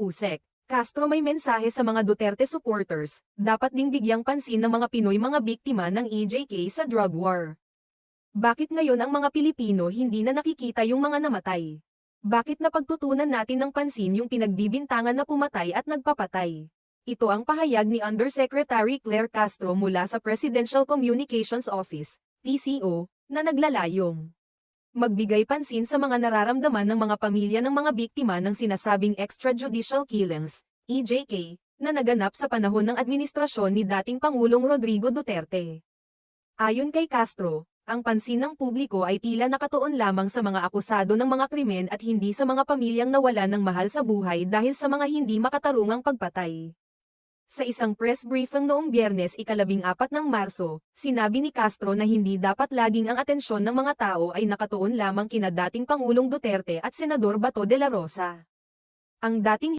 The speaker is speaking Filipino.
USEC, Castro may mensahe sa mga Duterte supporters, dapat ding bigyang pansin ng mga Pinoy mga biktima ng EJK sa drug war. Bakit ngayon ang mga Pilipino hindi na nakikita yung mga namatay? Bakit napagtutunan natin ng pansin yung pinagbibintangan na pumatay at nagpapatay? Ito ang pahayag ni Undersecretary Claire Castro mula sa Presidential Communications Office, PCO, na naglalayong magbigay pansin sa mga nararamdaman ng mga pamilya ng mga biktima ng sinasabing extrajudicial killings, EJK, na naganap sa panahon ng administrasyon ni dating Pangulong Rodrigo Duterte. Ayon kay Castro, ang pansin ng publiko ay tila nakatuon lamang sa mga akusado ng mga krimen at hindi sa mga pamilyang nawalan ng mahal sa buhay dahil sa mga hindi makatarungang pagpatay. Sa isang press briefing noong Biyernes ika-14 ng Marso, sinabi ni Castro na hindi dapat laging ang atensyon ng mga tao ay nakatuon lamang kina dating Pangulong Duterte at Senador Bato de la Rosa. Ang dating